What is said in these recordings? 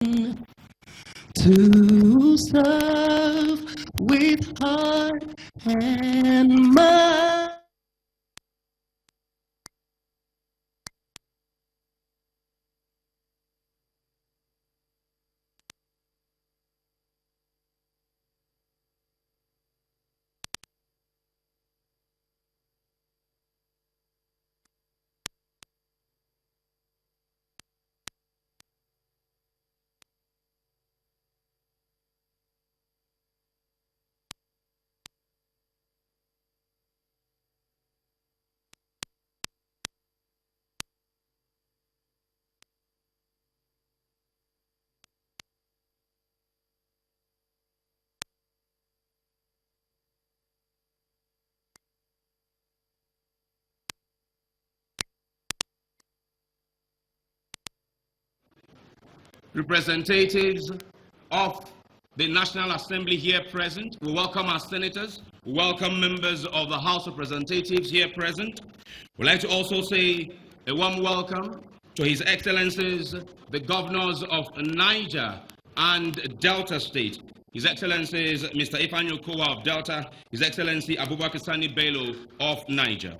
to serve with heart and mind. Representatives of the National Assembly here present. We welcome our senators. We welcome members of the House of Representatives here present. We'd like to also say a warm welcome to His Excellencies, the governors of Niger and Delta State. His Excellencies, Mr. Ifeanyi Okowa of Delta, His Excellency Abubakar Sani Bello of Niger.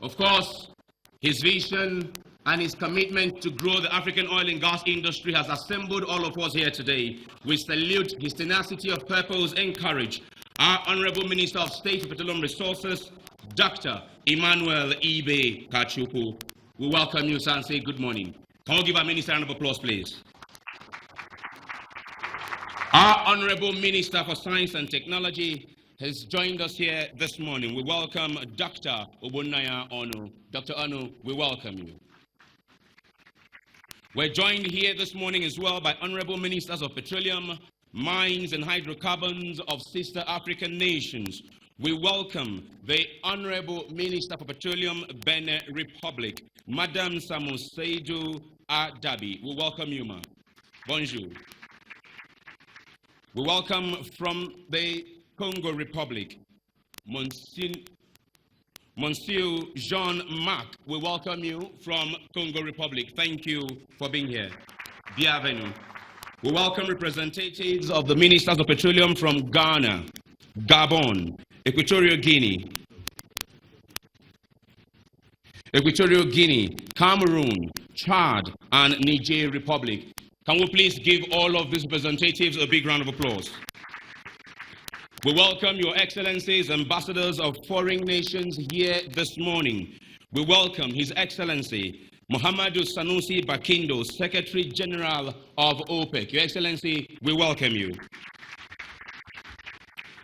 Of course, his vision and his commitment to grow the African oil and gas industry has assembled all of us here today. We salute his tenacity of purpose and courage. Our Honorable Minister of State for Petroleum Resources, Dr. Emmanuel Ibe Kachuku. We welcome you, sir, and say good morning. Can we give our minister a round of applause, please? Our Honorable Minister for Science and Technology has joined us here this morning. We welcome Dr. Obunaya Onu. Dr. Onu, we welcome you. We're joined here this morning as well by Honorable Ministers of Petroleum, Mines and Hydrocarbons of sister African nations. We welcome the Honorable Minister for Petroleum, Benin Republic, Madam Samuseidu Adabi. We welcome you, ma'am. Bonjour. We welcome from the Congo Republic, Monsieur Jean-Marc. We welcome you from Congo Republic. Thank you for being here. Bienvenue. We welcome representatives of the Ministers of Petroleum from Ghana, Gabon, Equatorial Guinea, Cameroon, Chad, and Niger Republic. Can we please give all of these representatives a big round of applause? We welcome your excellencies, ambassadors of foreign nations here this morning. We welcome His Excellency Muhammadu Sanusi Bakindo, Secretary General of OPEC. Your Excellency, we welcome you.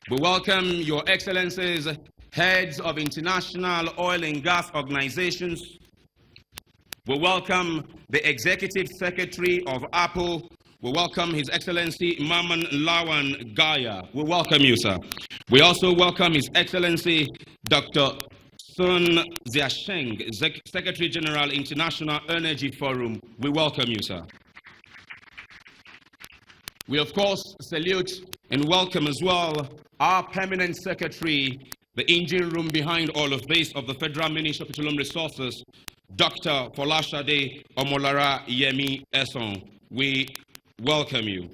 We welcome your excellencies, heads of international oil and gas organizations. We welcome the Executive Secretary of Apple. We welcome His Excellency Maman Lawan Gaya. We welcome you, sir. We also welcome His Excellency Dr. Sun Xiasheng, Secretary General, International Energy Forum. We welcome you, sir. We, of course, salute and welcome as well our Permanent Secretary, the engine room behind all of this of the Federal Ministry of Petroleum Resources, Dr. Folashade Omolara Yemi Esson. We welcome you.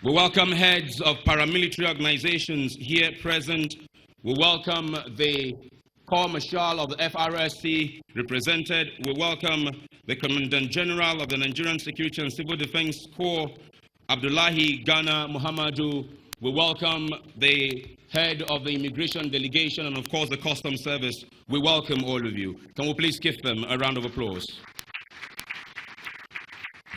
We welcome heads of paramilitary organizations here present. We welcome the Corps Marshal of the FRSC represented. We welcome the Commandant General of the Nigerian Security and Civil Defense Corps, Abdullahi Ghana Muhammadu. We welcome the head of the Immigration Delegation and, of course, the Customs Service. We welcome all of you. Can we please give them a round of applause?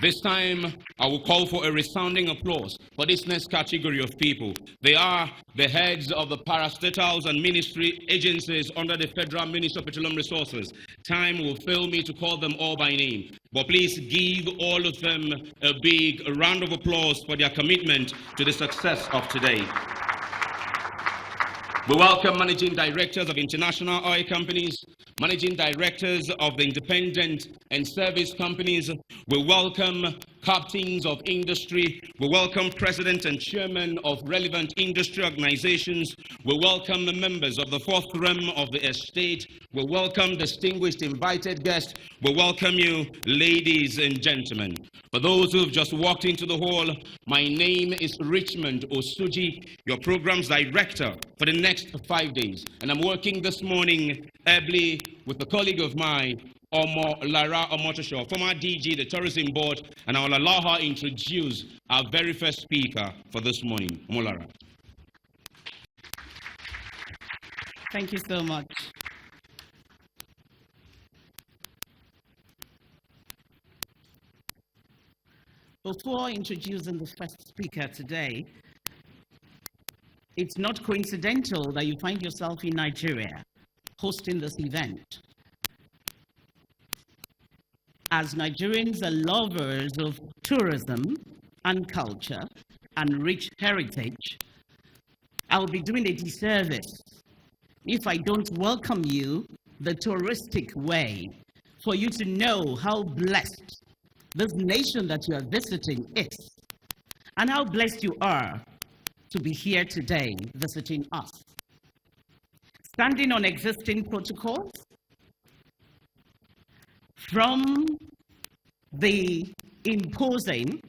This time, I will call for a resounding applause for this next category of people. They are the heads of the parastatals and ministry agencies under the Federal Ministry of Petroleum Resources. Time will fail me to call them all by name, but please give all of them a big round of applause for their commitment to the success of today. We welcome managing directors of international oil companies, managing directors of the independent and service companies. We welcome captains of industry. We welcome president and chairman of relevant industry organizations. We welcome the members of the fourth realm of the estate. We welcome distinguished invited guests. We welcome you, ladies and gentlemen. For those who have just walked into the hall, my name is Richmond Osuji, your program's director for the next 5 days. And I'm working this morning ably with a colleague of mine, Lara Omotosho, former DG, the Tourism Board, and I will allow her introduce our very first speaker for this morning. Lara. Thank you so much. Before introducing the first speaker today, it's not coincidental that you find yourself in Nigeria hosting this event. As Nigerians are lovers of tourism and culture and rich heritage, I will be doing a disservice if I don't welcome you the touristic way for you to know how blessed this nation that you are visiting is, and how blessed you are to be here today visiting us. Standing on existing protocols, from the imposing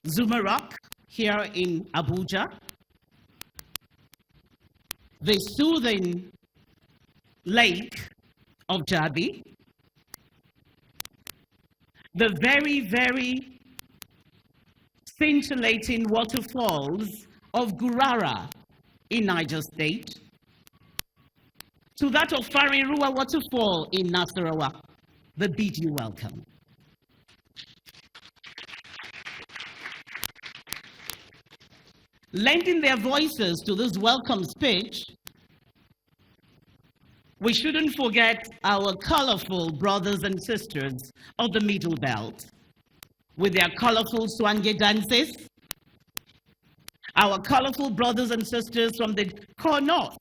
Zuma Rock here in Abuja, the soothing lake of Jabi, the very, very scintillating waterfalls of Gurara in Niger State, to that of Farirua waterfall in Nasarawa, the bid you welcome. Lending their voices to this welcome speech, we shouldn't forget our colorful brothers and sisters of the Middle Belt with their colorful swange dances, our colorful brothers and sisters from the core north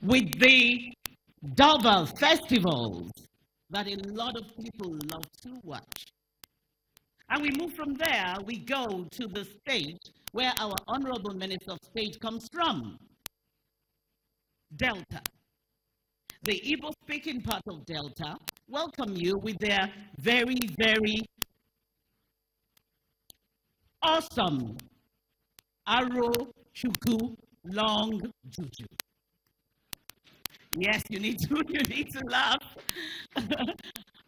with the Dover festivals that a lot of people love to watch. And we move from there, we go to the state where our Honorable Minister of State comes from, Delta. The Igbo-speaking part of Delta welcome you with their very, very awesome Aro Chukwu long juju. Yes, you need to laugh.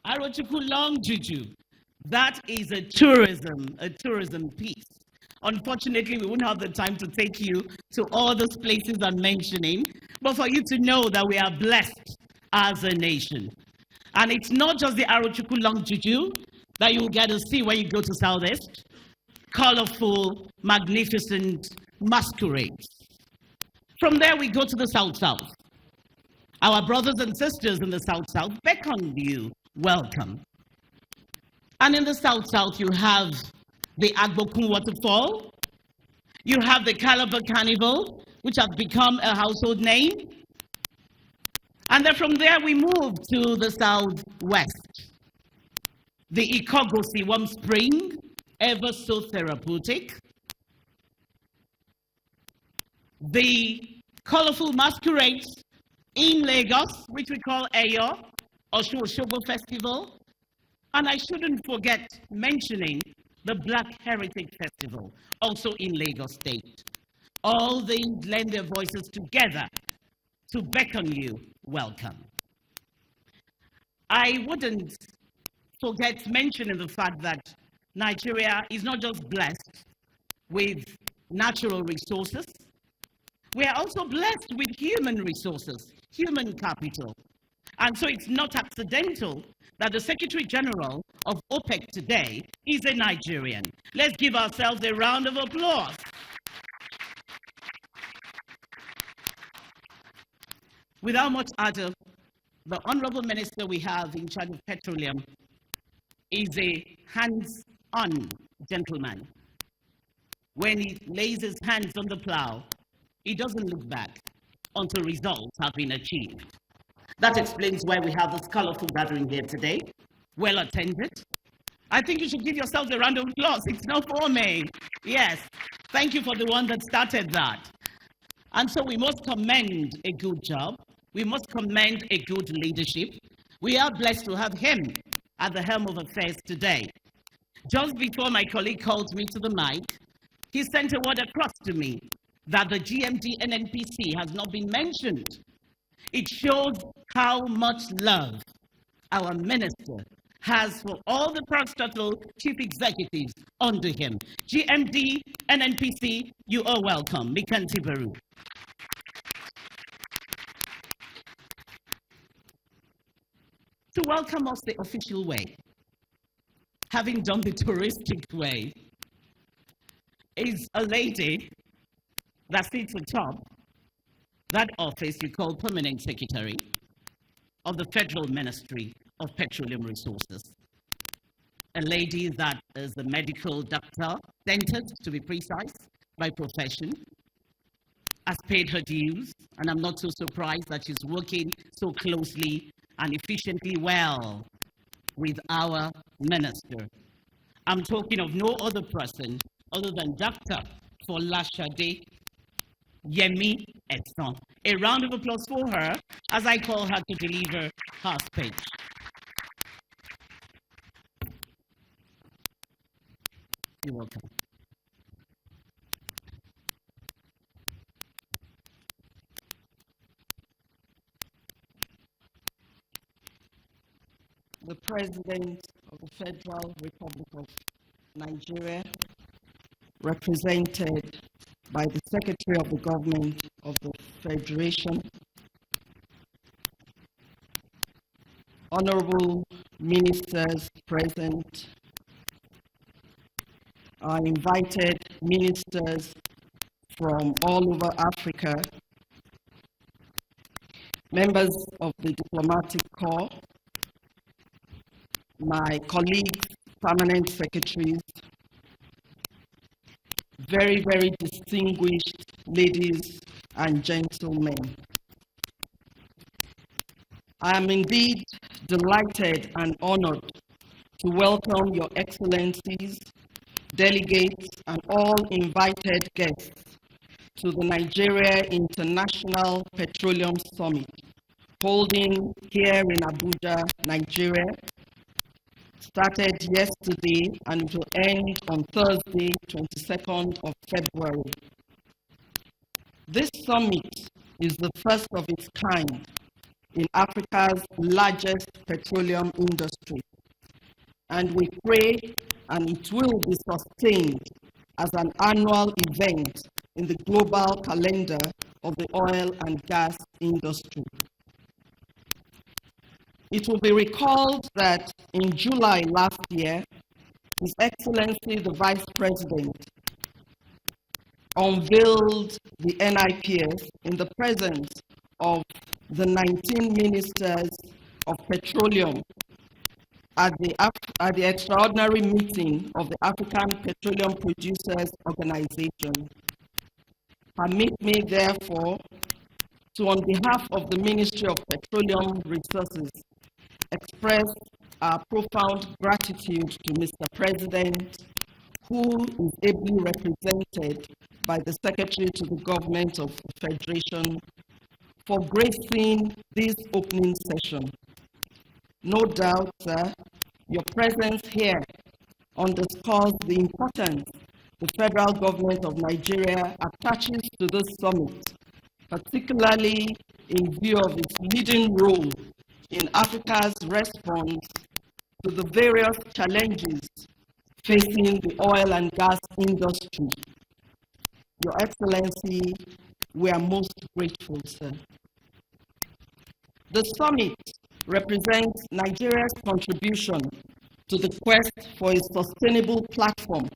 Aro Chukwu long juju. That is a tourism piece. Unfortunately, we won't have the time to take you to all those places I'm mentioning, but for you to know that we are blessed as a nation. And it's not just the Arochukwu Long Juju that you'll get to see when you go to Southeast. Colorful, magnificent masquerades. From there, we go to the South-South. Our brothers and sisters in the South-South beckon you welcome. And in the South-South, you have the Agbokun waterfall. You have the Calabar Carnival, which has become a household name. And then from there, we move to the Southwest. The Ikogosi Warm Spring, ever so therapeutic. The colorful masquerades in Lagos, which we call Eyo, Osun-Osogbo Festival. And I shouldn't forget mentioning the Black Heritage Festival, also in Lagos State. All they lend their voices together to beckon you welcome. I wouldn't forget mentioning the fact that Nigeria is not just blessed with natural resources, we are also blessed with human resources, human capital. And so it's not accidental that the Secretary General of OPEC today is a Nigerian. Let's give ourselves a round of applause. Without much ado, the Honorable Minister we have in charge of Petroleum is a hands-on gentleman. When he lays his hands on the plow, he doesn't look back until results have been achieved. That explains why we have this colorful gathering here today. well attended. I think you should give yourselves a round of applause. It's not for me. Yes. Thank you for the one that started that. And so we must commend a good job. We must commend a good leadership. We are blessed to have him at the helm of affairs today. Just before my colleague called me to the mic, he sent a word across to me that the GMD NNPC has not been mentioned. It shows how much love our minister has for all the parastatal chief executives under him. GMD NNPC, you are welcome. Mikanti Baru. To welcome us the official way, having done the touristic way, is a lady that sits atop that office you call Permanent Secretary of the Federal Ministry of Petroleum Resources. A lady that is a medical doctor, dentist to be precise, by profession, has paid her dues, and I'm not so surprised that she's working so closely and efficiently well with our minister. I'm talking of no other person other than Dr. Folashade Yemi Edson. A round of applause for her as I call her to deliver her speech. You're welcome. The President of the Federal Republic of Nigeria, represented by the Secretary of the Government of the Federation, honorable ministers present, our invited ministers from all over Africa, members of the diplomatic corps, my colleagues, permanent secretaries, very, very distinguished ladies and gentlemen. I am indeed delighted and honored to welcome your excellencies, delegates, and all invited guests to the Nigeria International Petroleum Summit, holding here in Abuja, Nigeria. Started yesterday and it will end on Thursday, 22nd of February. This summit is the first of its kind in Africa's largest petroleum industry, and we pray and it will be sustained as an annual event in the global calendar of the oil and gas industry. It will be recalled that in July last year, His Excellency the Vice President unveiled the NIPS in the presence of the 19 ministers of petroleum at the extraordinary meeting of the African Petroleum Producers Organization. Permit me, therefore, to, on behalf of the Ministry of Petroleum Resources, express our profound gratitude to Mr. President, who is ably represented by the Secretary to the Government of the Federation, for gracing this opening session. No doubt, sir, your presence here underscores the importance the federal government of Nigeria attaches to this summit, particularly in view of its leading role in Africa's response to the various challenges facing the oil and gas industry. Your Excellency, we are most grateful, sir. The summit represents Nigeria's contribution to the quest for a sustainable platform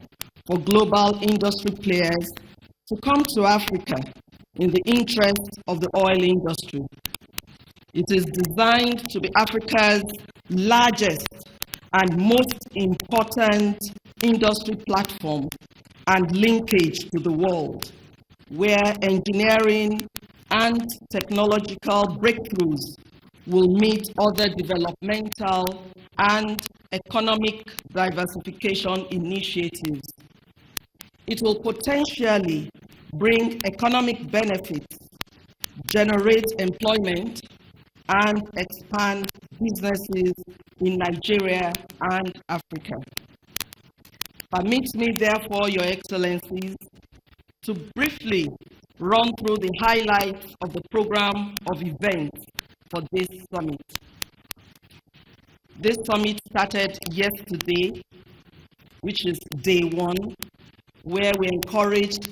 for global industry players to come to Africa in the interest of the oil industry. It is designed to be Africa's largest and most important industry platform and linkage to the world, where engineering and technological breakthroughs will meet other developmental and economic diversification initiatives. It will potentially bring economic benefits, generate employment, and expand businesses in Nigeria and Africa. Permit me, therefore, Your Excellencies, to briefly run through the highlights of the program of events for this summit. This summit started yesterday, which is day one, where we encouraged